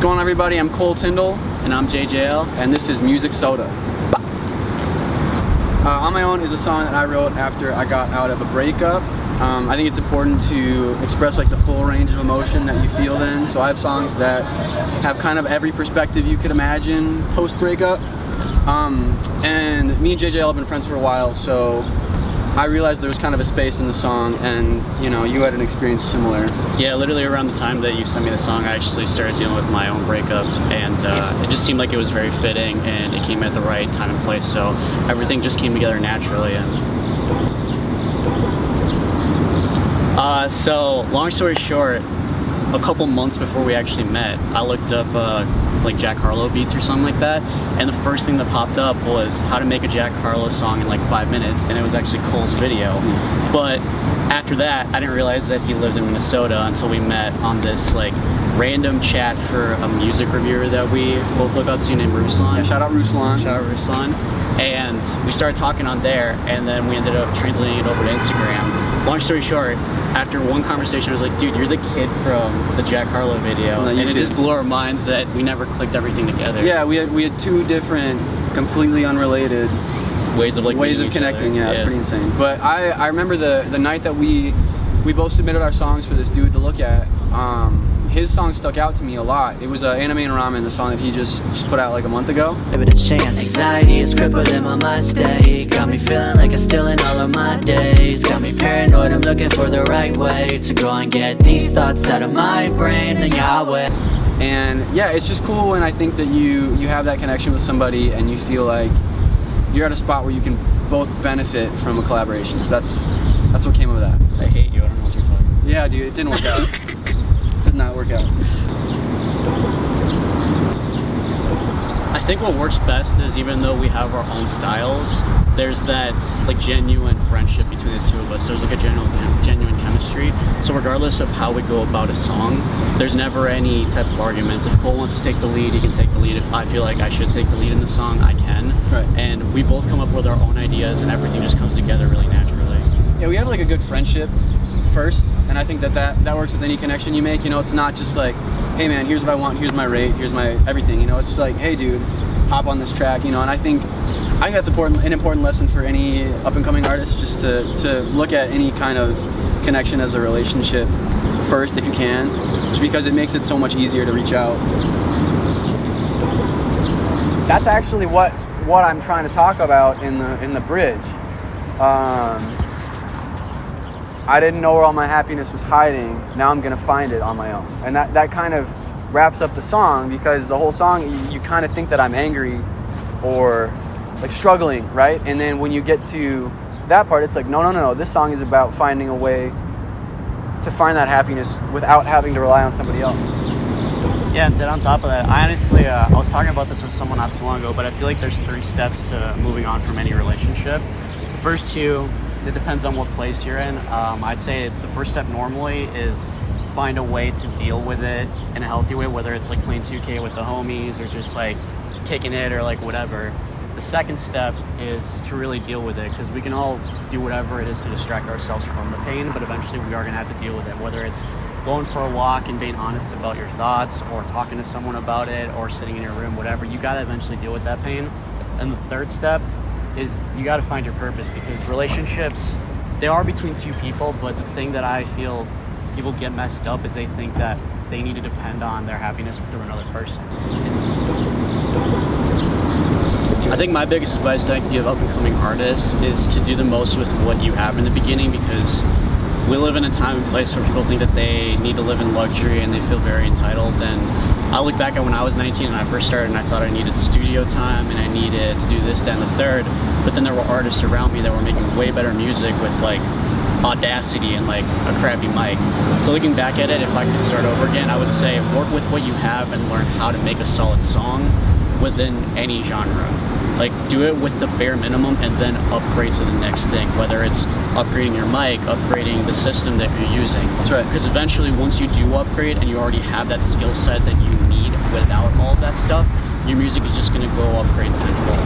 going on, everybody? I'm Tindal, and I'm J J L, and this is MusicSota. On My Own is a song that I wrote after I got out of a breakup. I think it's important to express like the full range of emotion that you feel then. So I have songs that have kind of every perspective you could imagine post-breakup. And me and J J L have been friends for a while, so I realized there was kind of a space in the song, and you know, you had an experience similar. Yeah, literally around the time that you sent me the song, I actually started dealing with my own breakup, and it just seemed like it was very fitting, and it came at the right time and place, so everything just came together naturally. And so long story short, a couple months before we actually met, I looked up like Jack Harlow beats or something like that, and the first thing that popped up was how to make a Jack Harlow song in like 5 minutes, and it was actually Cole's video. But after that, I didn't realize that he lived in Minnesota until we met on this like random chat for a music reviewer that we both look up to named Ruslan. Yeah, shout out Ruslan. Shout out Ruslan. And we started talking on there, and then we ended up translating it over to Instagram. Long story short, after one conversation, I was like, dude, you're the kid from the Jack Harlow video. And it just blew our minds that we never clicked everything together. Yeah, we had two different, completely unrelated ways of connecting. Yeah, it's pretty insane. But I remember the night that we both submitted our songs for this dude to look at. His song stuck out to me a lot. It was Anime and Ramen, the song that he just put out like a month ago. Give it a chance. Anxiety is crippling my mind state. Got me feeling like I'm still in all of my days. Got me paranoid, I'm looking for the right way to go and get these thoughts out of my brain and Yahweh. And yeah, it's just cool when I think that you have that connection with somebody and you feel like you're at a spot where you can both benefit from a collaboration. So that's what came of that. I hate you, I don't know what you're talking about. Yeah, dude, it didn't work out. Did not work out. I think what works best is, even though we have our own styles, there's that like genuine friendship between the two of us. There's like a genuine chemistry. So regardless of how we go about a song, there's never any type of arguments. If Cole wants to take the lead, he can take the lead. If I feel like I should take the lead in the song, I can. Right. And we both come up with our own ideas, and everything just comes together really naturally. Yeah, we have like a good friendship first, and I think that works with any connection you make. You know, it's not just like, hey man, here's what I want, here's my rate, here's my everything. You know, it's just like, hey dude, hop on this track. You know, and I think that's an important lesson for any up and coming artist, just to look at any kind of connection as a relationship first if you can, just because it makes it so much easier to reach out. That's actually what I'm trying to talk about in the bridge. I didn't know where all my happiness was hiding. Now I'm gonna find it on my own. And that kind of wraps up the song, because the whole song, you kind of think that I'm angry or like struggling, right? And then when you get to that part, it's like, no. This song is about finding a way to find that happiness without having to rely on somebody else. Yeah, and on top of that, I honestly, I was talking about this with someone not so long ago, but I feel like there's 3 steps to moving on from any relationship. The first 2, it depends on what place you're in. I'd say the first step normally is find a way to deal with it in a healthy way, whether it's like playing 2K with the homies or just like kicking it or like whatever. The second step is to really deal with it, because we can all do whatever it is to distract ourselves from the pain, but eventually we are going to have to deal with it, whether it's going for a walk and being honest about your thoughts, or talking to someone about it, or sitting in your room, whatever. You got to eventually deal with that pain. And the third step is you got to find your purpose, because relationships, they are between 2 people, but the thing that I feel people get messed up is they think that they need to depend on their happiness through another person. I think my biggest advice that I can give up and coming artists is to do the most with what you have in the beginning, because we live in a time and place where people think that they need to live in luxury and they feel very entitled. And I look back at when I was 19 and I first started, and I thought I needed studio time and I needed to do this, that, and the third. But then there were artists around me that were making way better music with like Audacity and like a crappy mic. So looking back at it, if I could start over again, I would say work with what you have and learn how to make a solid song within any genre. Like, do it with the bare minimum and then upgrade to the next thing, whether it's upgrading your mic, upgrading the system that you're using. That's right. Because eventually, once you do upgrade and you already have that skill set that you need without all of that stuff, your music is just going to go upgrade to the full.